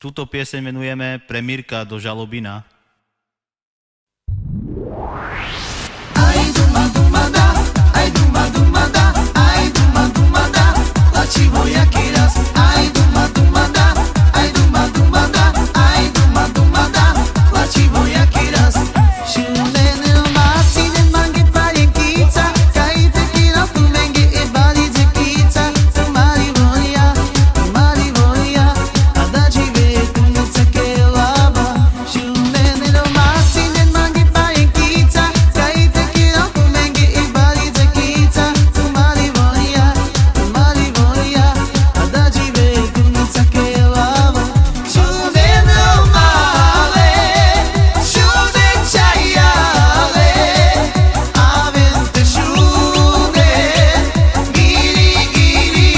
Túto pieseň venujeme pre Mirka do Žalobina. Ai duma duma da, ai duma duma da, ai duma duma da, la ci voy a quieras. Ai duma duma da, ai duma duma da, ai duma duma da, la ci voy a quieras. Shulene no matsi ne mange parienkica, kai te kira tu menge e bali zekica. Tu mari voya, ada ci ve kun sake lava. Shulene no matsi ne mange parienkica, kai te kira tu menge e bali zekica. Tu mari voya, ada ci ve kun sake lava. Shulene no male, shude chayale, avente shude, giri giri.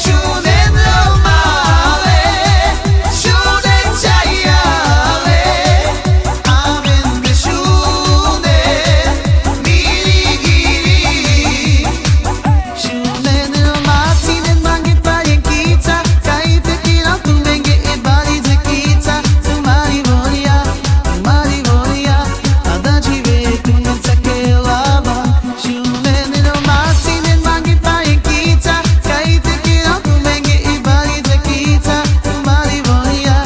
Shude no male, shude chayale, avente shude, giri giri. Shude no matsi ne mange parienkica, kai te kira tu menge e bali zekica. Tu mari voya, ada ci ve kun sake lava. Shude no matsi ne mange parienkica, kai te kira tu menge e bali zekica. Tu mari voya,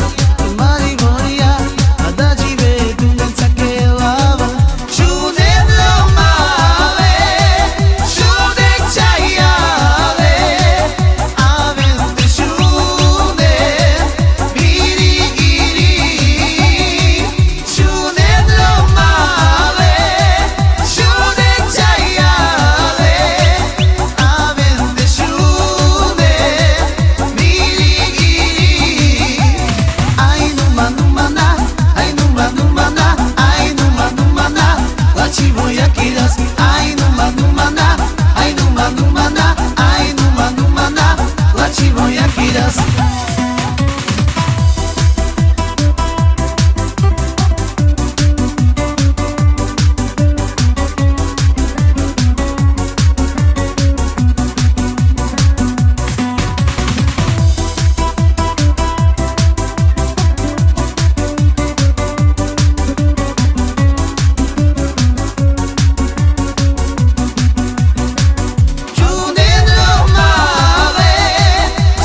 ada ci ve kun sake lava. Shude no male, shude chayale, avente shude, giri giri. Shude no male, shude chayale, avente shude, giri giri. Ai numa numa na, ai numa numa na, ai numa numa na, la ci voy a quieras. Ai numa numa na, ai numa numa na, ai numa numa na, la ci voy a quieras. Shude no male,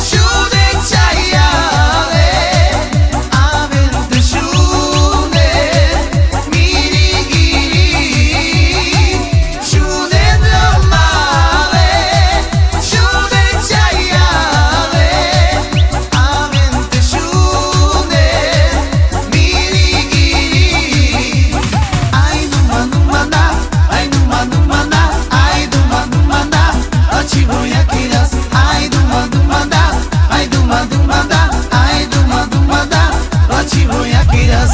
shude chayale, avente shude, giri giri. Shude no male, shude chayale, avente shude, giri giri. Ai numa numa na, ai numa numa na, ai numa numa na, la ci voy a quieras. Ai numa numa na, ai numa numa na, ai numa numa na, la ci voy a quieras.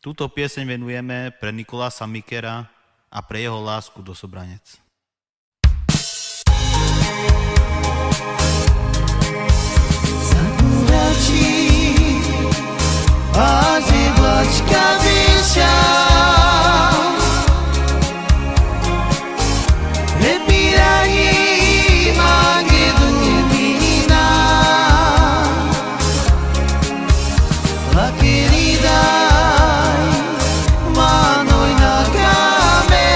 Túto pieseň venujeme pre Nikolasa Mikera a pre jeho lásku do Sobranec. Sakuraci, ozývačka vyšla, vypírají mágy důmína, lakiny daj, manoj na kame,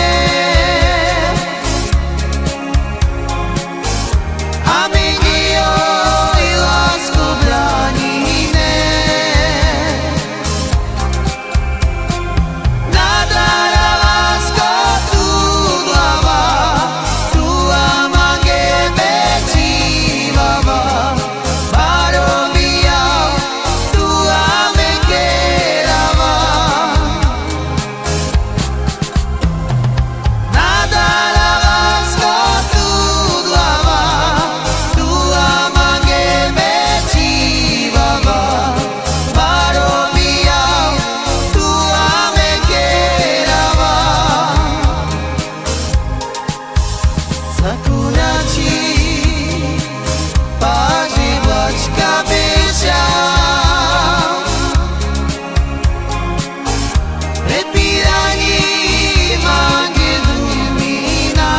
a my i lásku bráníme. Nadara lásko tu dlava, tu amange becívava, barovia, tu amengerava. Nadara lásko tu dlava, tu amange becívava, barovia, tu amengerava. Sakuraci, paživačka vyšla, vypíraní mágy důmína.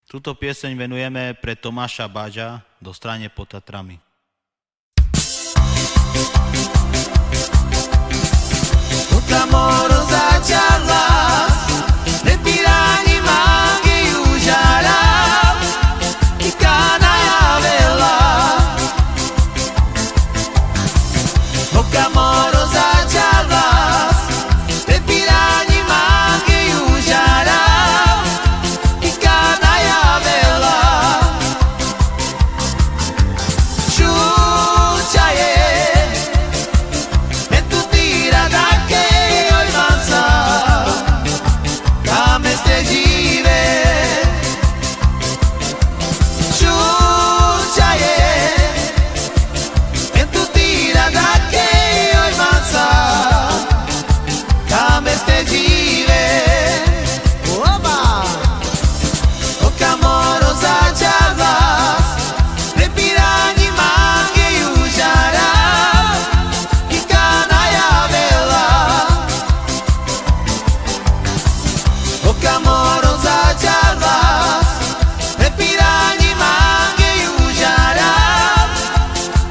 Túto pieseň venujeme pre Tomáša Báďa do Stráne pod Tatrami. O amor začala, respirani magiu žara, i kanaja vela. O amor začala, respirani magiu žara, i kanaja vela. Čuča je, e tu tira da che io manza, come ste žive. Čuča je, e tu tira da che io manza, come ste žive. Oba, o camoro začala, respirani magiu žara, i kanaja vela. O camoro začala, respirani magiu žara,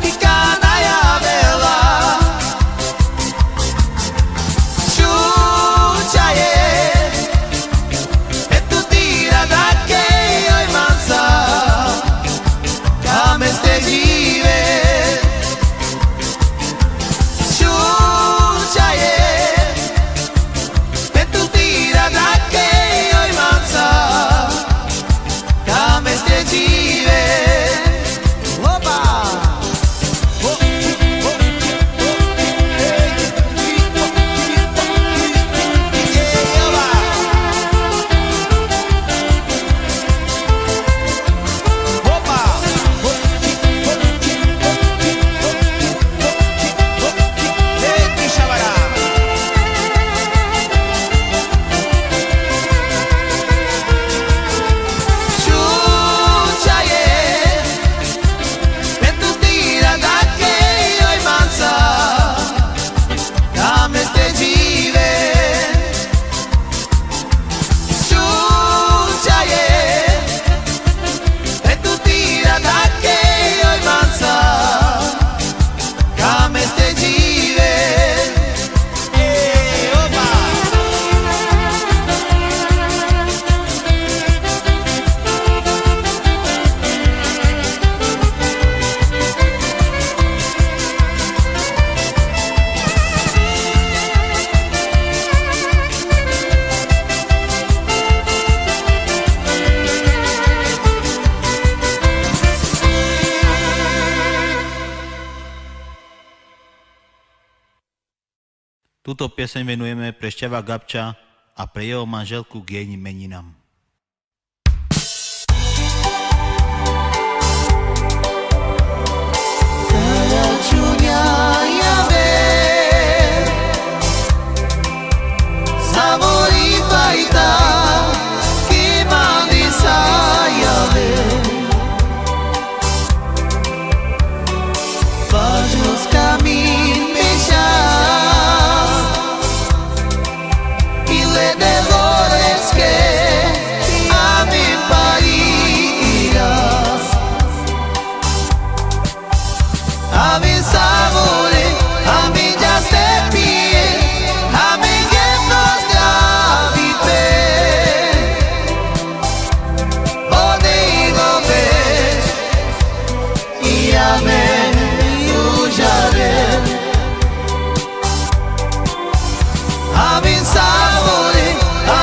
i kanaja vela. Čuča je, e tu tira da che io manza, come ste žive. Čuča je, e tu tira da che io manza, come ste žive. Oba! Čuča je, e tu tira da che io manza, come ste žive. Čuča je, e tu tira da che io manza, come ste žive. Oba! Túto pieseň venujeme pre Šťava Gabča a pre jeho manželku k jej meninám. Savori faita, che mandi sai ave. Faz os caminhos beijar, e le delores que a mi parirás. A mi sabore, a mi ya ste pie, a mi que nos gravite. O digo ves, y a me uyaré. A mi sabore, a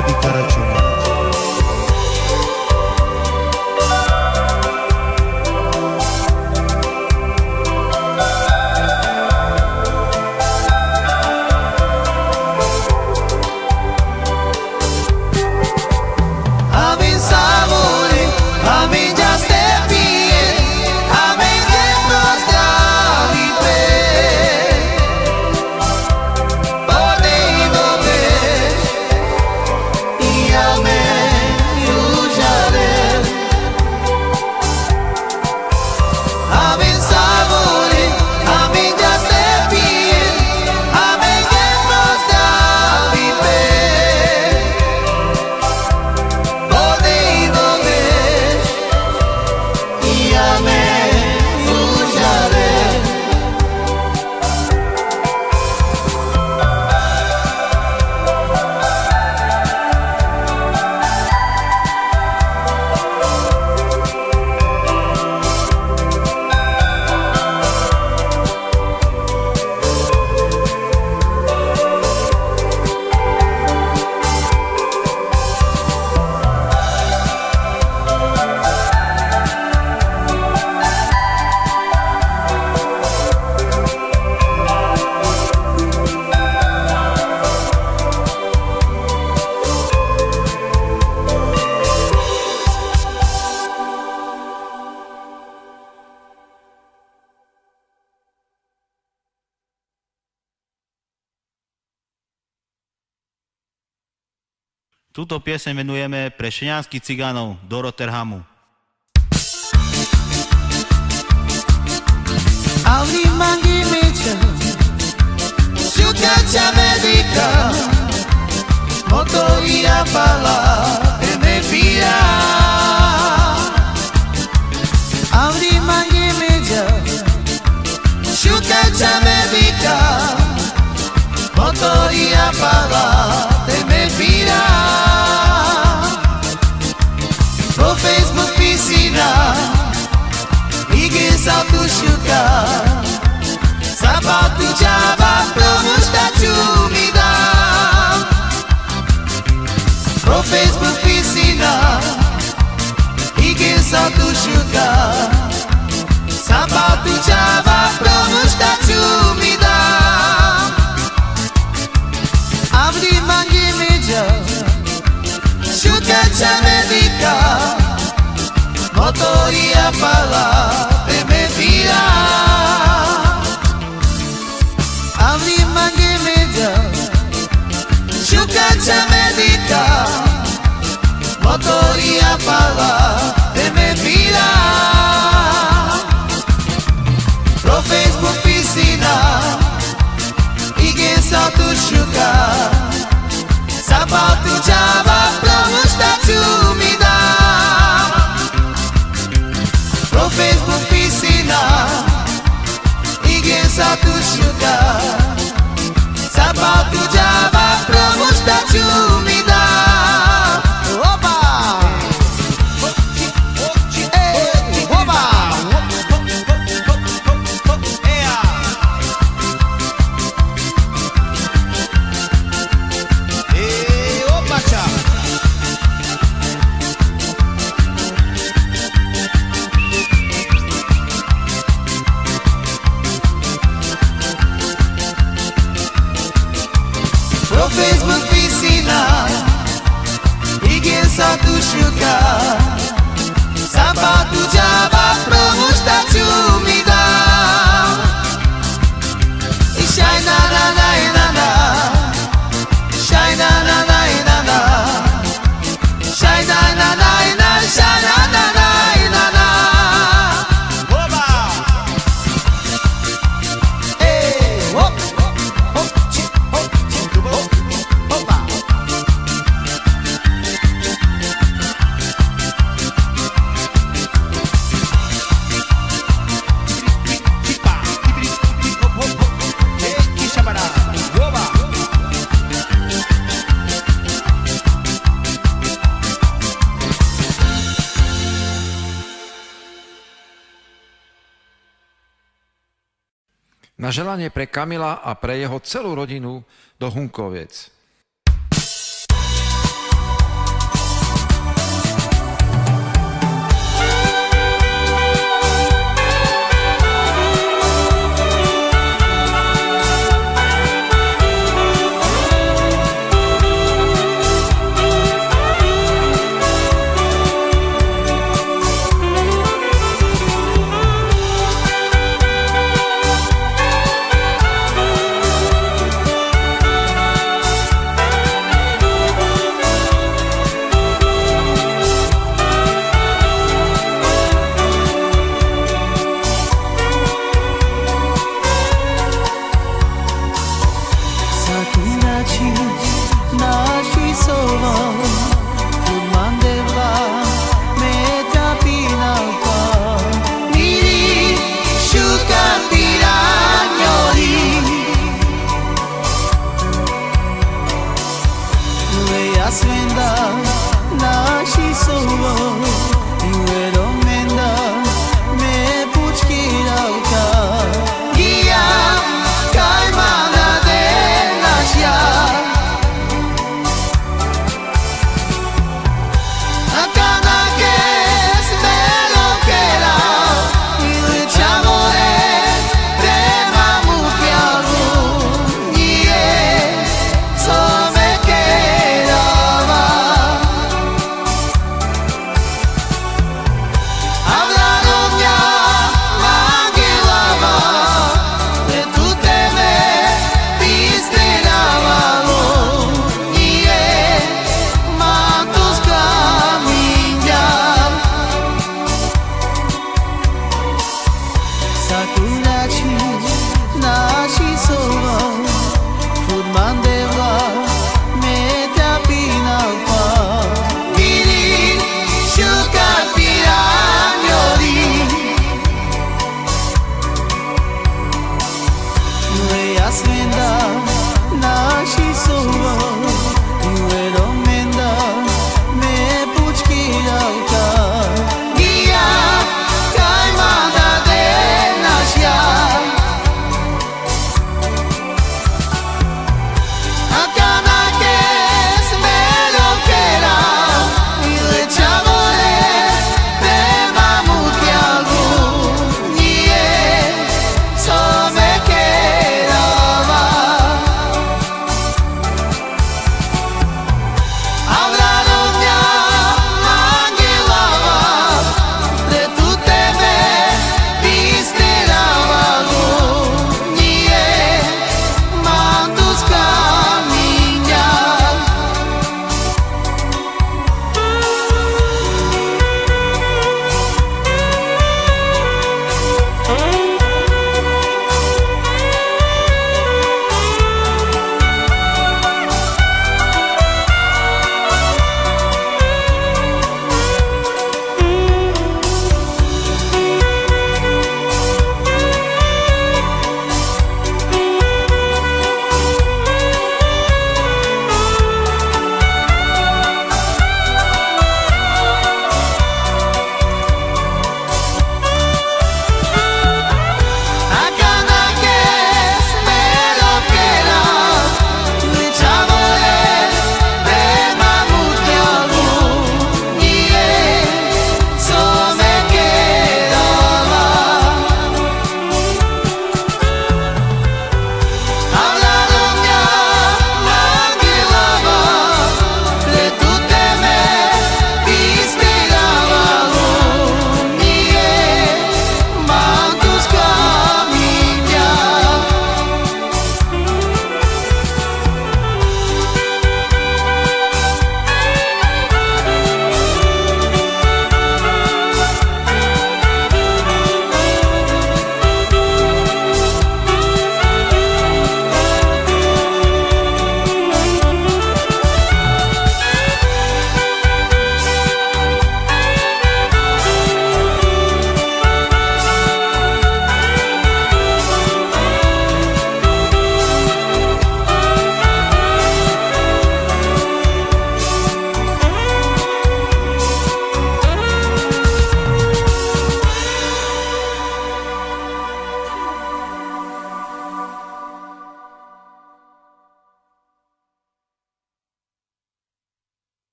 Babi Karačová. Amin sabore, amin já stepie, amin jedno zdraví pre. Podej dobeš i amen južare. Amin sabore, amin já stepie, amin jedno zdraví pre. Podej dobeš i amen južare. Túto pieseň venujeme pre šeňanských cigánov do Rotterhamu. Auri mangi mecha, sukacha medica, motoria pala e me pira. Auri mangi mecha, sukacha medica, motoria pala e me pira. Pro Facebook piscina, IG salto chuca, sapato java promo statue me dá. Pro Facebook piscina, IG salto chuca, sapato java promo statue me dá. Abri mangi meja, chuca chamedica, motoria pala e me vira. Abri mangi meja, chuca chamedica, motoria pala e me vira. Pro Facebook piscina, IG salto chuca, sapato java promo statue me dá. Pro Facebook piscina, IG salto chuca, sapato java promo statue me dá. Opa! Ei, oba! Ei, opa, tchau! Pro Facebook piscina, IG salto chuca, sapato java promo statue me dá. E shine na na na na na, shine na na na na na, shine na na na na, shine na na na na. Oba! Ei, hop, hop, chi, hop, opa! Na želanie pre Kamila a pre jeho celú rodinu do Hunkoviec.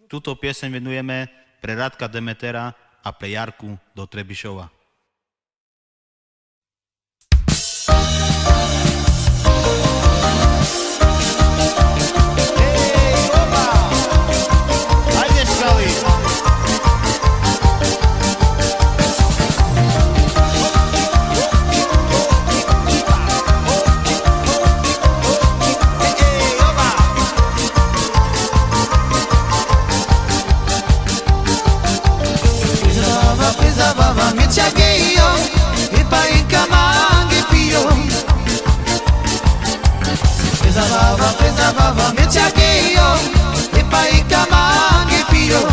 Túto pieseň venujeme pre Radka Demetera a pre Jarku do Trebišova. Zabava me chagueio e pai camangue pio. Zabava me chagueio e pai camangue pio.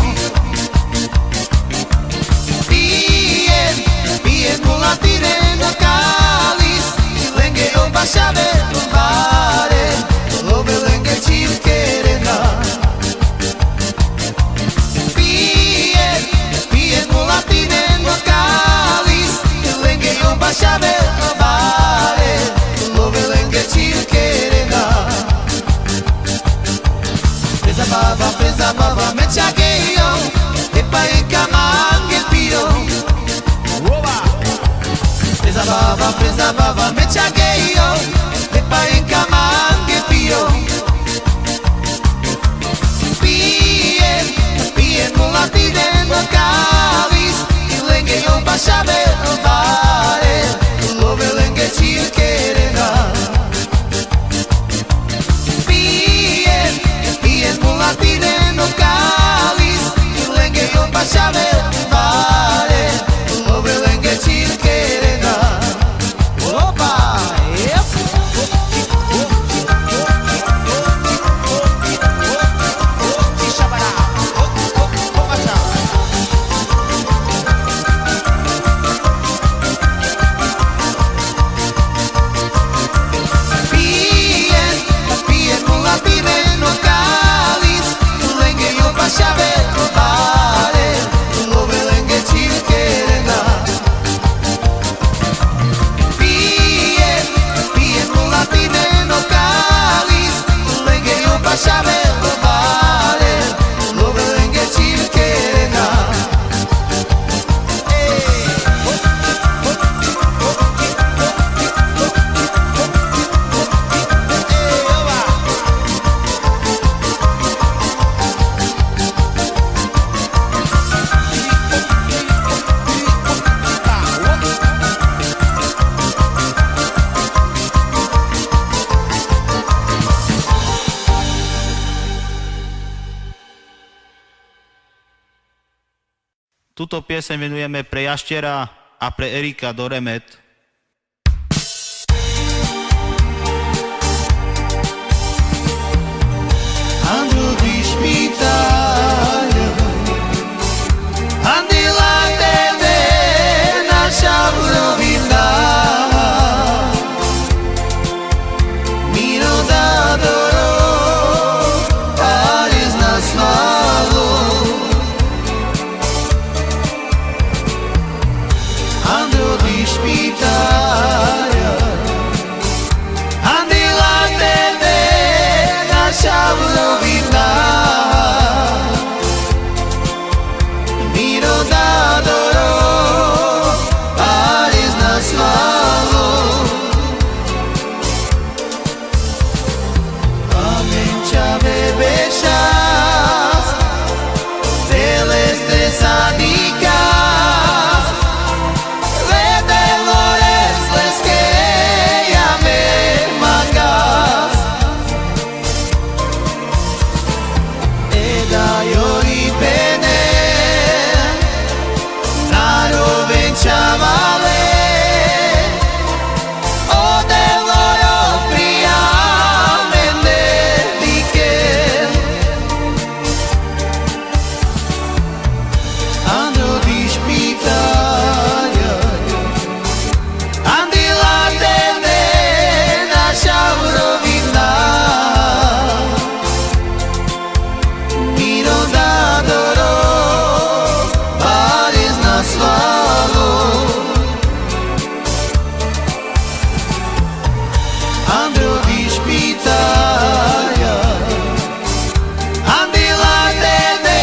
Pien mulatire no cáliz, lenge o bachave no bare, lo belenge chil querena. Pien mulatire no cáliz, lenge o bachave no bare, lo belenge chil querena. Zabava me chagueio e pai camangue pio. Zabava me chagueio e pai camangue pio. Pien mulatire no cáliz, lenge o bachave no bare, lo belenge chil querena. Pien mulatire no cáliz, lenge o bachave no bare, lo belenge chil querena. Opa! Pien mulatire no cáliz, lenge o bachave no bare, lo belenge chil querena. Pien mulatire no cáliz, lenge o bachave no bare, lo belenge chil querena. Túto pieseň venujeme pre Jaštera a pre Erika do Remet. Ando de špítaľom, andila tebe naša urovina. Miro dadoro, pares nas malo. Ando de špítaľom, andila tebe naša urovina. Miro dadoro, pares nas malo. Amenča bebešas, teles desanikas, lede lores leske ame magas. Edajo i pene, naroveň čavale, odelojo prijamene dikel. Ando di špítaľa, andila tebe naša urovina. Miro dadoro, pares nas malo. Ando di špítaľa, andila tebe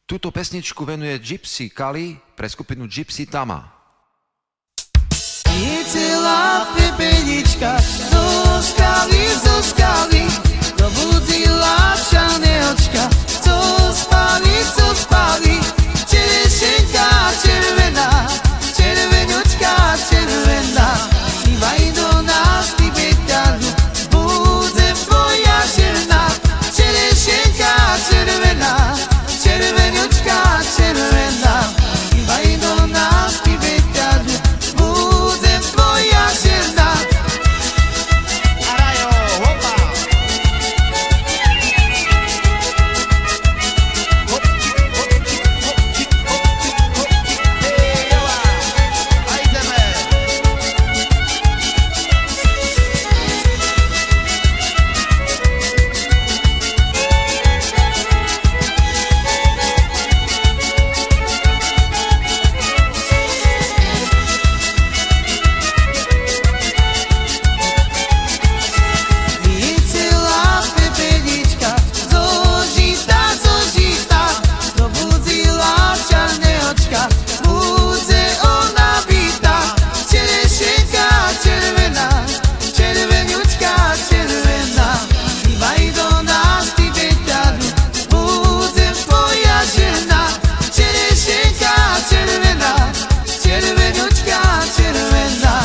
Túto pesničku venuje Gypsy Kali pre skupinu Gypsy Tama. Je celá pepenička zo skaly, dobudila čanečka, co spali, čerešenka červená, červenučka červená, ivaj do nás ty beťaru, budem tvoja žena, čerešenka červená, červenučka červená, ivaj do nás ty beťaru, budem tvoja žena. Arajo, hopa! Je celá pepenička zožitá, dobudila čarneočka, bude ona bytá, čerešenka červená, červenučka červená, ivaj do nás ty beťaru, budem tvoja žena, čerešenka červená, červenučka červená,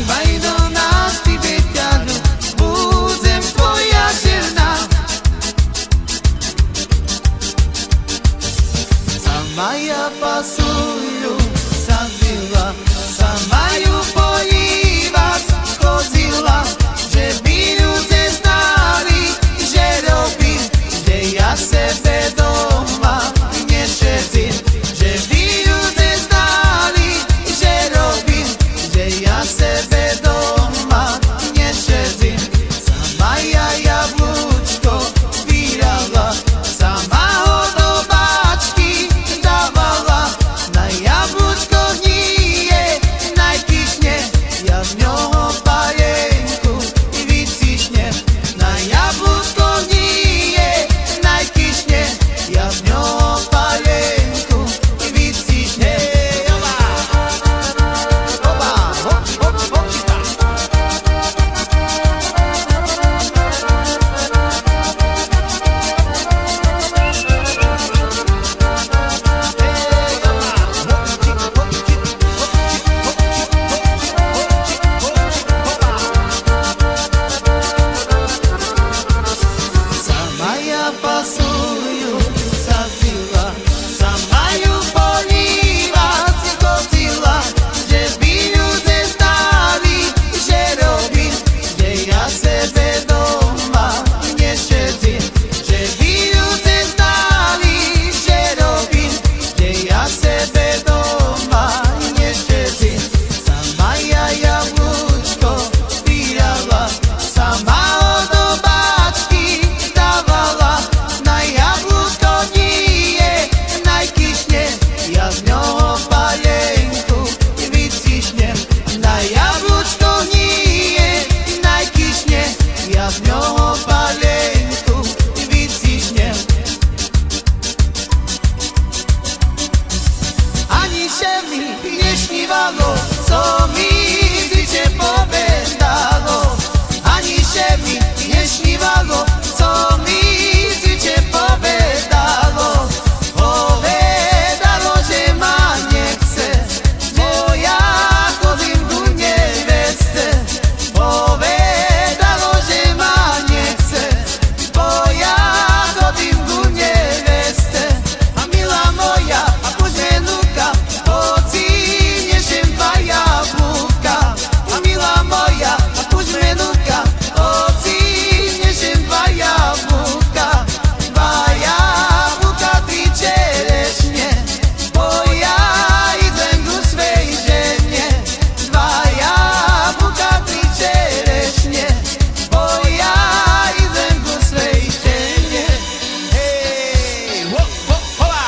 ivaj do nás ty beťaru, budem tvoja žena. Sama ja pasuju, sadila, sama ju polívat chodila, že by ľudia znali, že robím, že ja sebe doma nešetím, že by ľudia znali, že robím, že ja sebe doma nešetím. Sama ja jablúčko zbírala, sama ho do bačky dávala, na jablúčko hníje najkyšne, ja z ňoho palienku vycišnem. Na jablúčko hníje najkyšne, ja z ňoho palienku vycišnem. Oba, hop, hop, hopčika. Sama ja pasuju, sadila, sama ju polívat chodila, že by ľudia znali, že robím, že ja sebe doma nešetím, že by ľudia znali, že robím, že ja sebe doma nešetím. Sama ja jablúčko zbírala, sama ho do bačky dávala, na jablúčko hníje najkyšne, ja z ňoho palienku vycišnem. Na jablúčko hníje najkyšne, ja z ňoho palienku vycišnem. Ani se mi nešnívalo, co mi życie povedalo. Ani se mi nešnívalo, co mi życie povedalo. Povedalo, že ma nechce, bo ja chodím ku neveste. Povedalo, že ma nechce, bo ja chodím ku neveste. A milá moja, a poďme núka, hoci nešem dva jablúka. A milá moja, a poďme núka, hoci nešem dva jablúka. Dva jablúka, tri čerešne, bo ja idem ku svej žene. Dva jablúka, tri čerešne, bo ja idem ku svej žene. Hej, hop, hop, hola!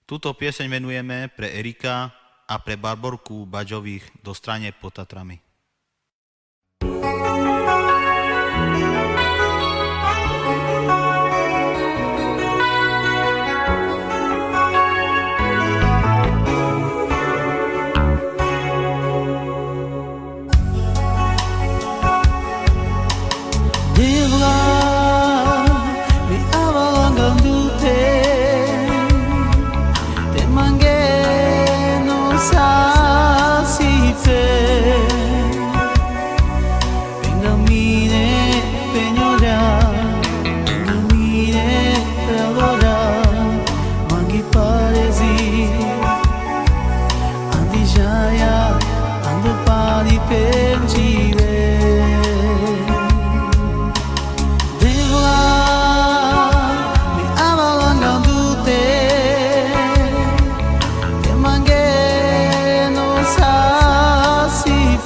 Túto pieseň venujeme pre Erika a pre Barborku Baďových do Strane pod Tatrami.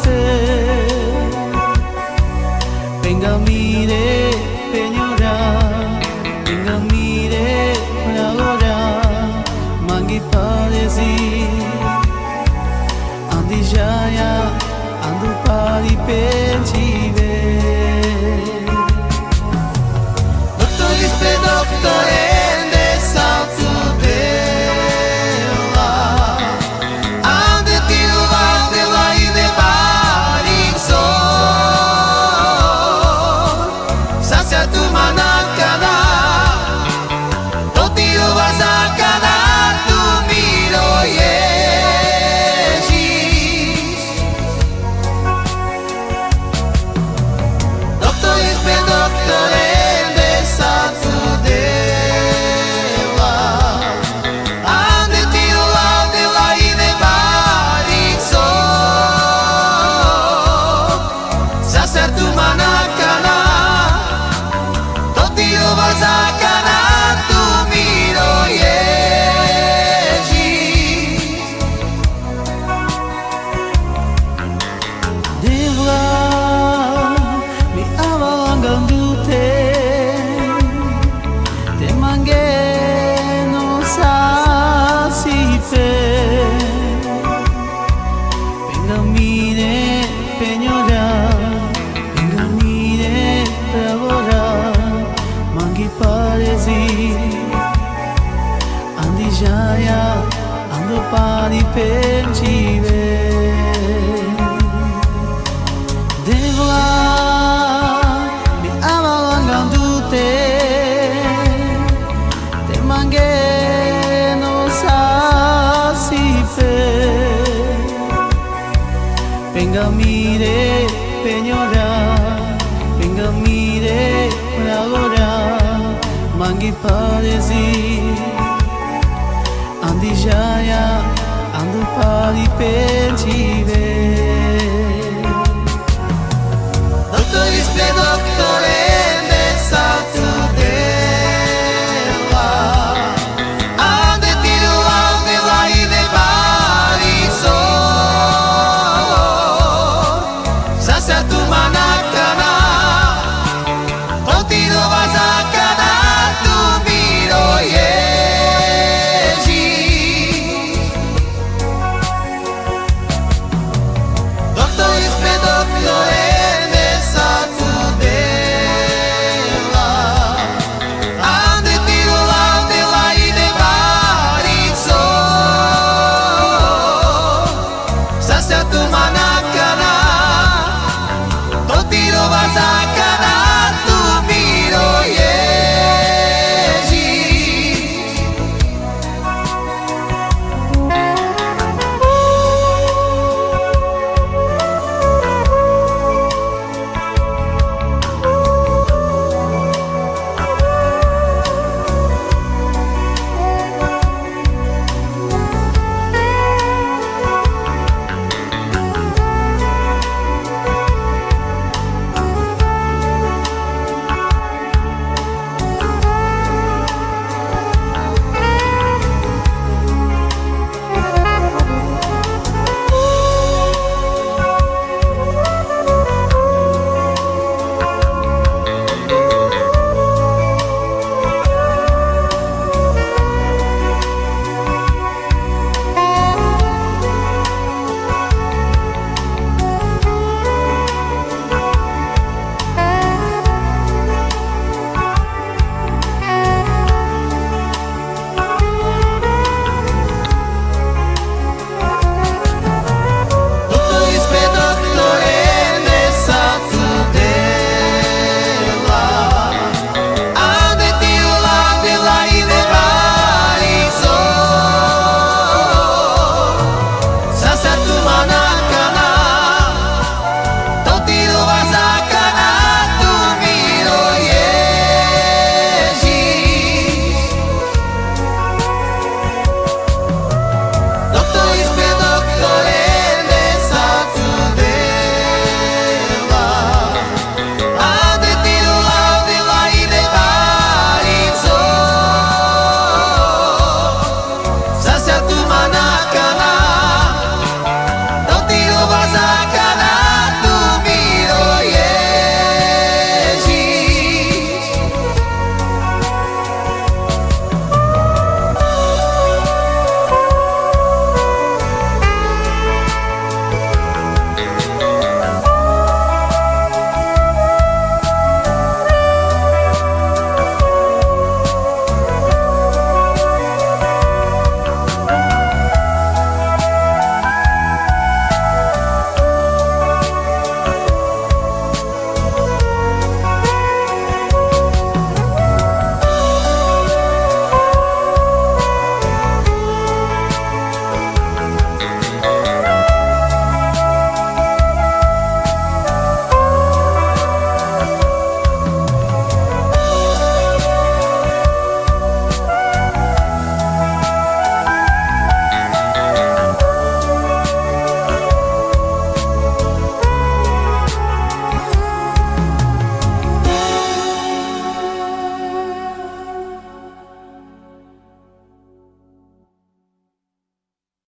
fe. Venga, mire, peñora, venga, mire, ahora, mangi paresi, andi jaya, andu pari penchive. Doctor ispe doctor ende salto dela, ande tiro valde la i de barizzo, sacia tu manacana, totio vasacana, tu miro yejis. Doctor ispe doctor ende salto dela, ande tiro valde la i de barizzo, sacia tu manacana, totio vasacana, tu miro yejis. Devla mi avalangandute, te mangue no sasi fe. Venga, mire, peñora, venga, mire, ahora, mangi paresi, andi jaya, ando pari penchive. Devla mi avalangandute, te mangue no sasi fe. Venga, mire, peñora, venga, mire, ahora, mangi paresi, andi jaya, ando pari penchive. Doctor ispe doctor ende salto dela, ande tiro valde la i de barizzo, sacia tu manacana, totiro vasacana, tu miro yejis. Doctor ispe doctor ende salto dela, ande tiro valde la i de barizzo, sacia tu manacana,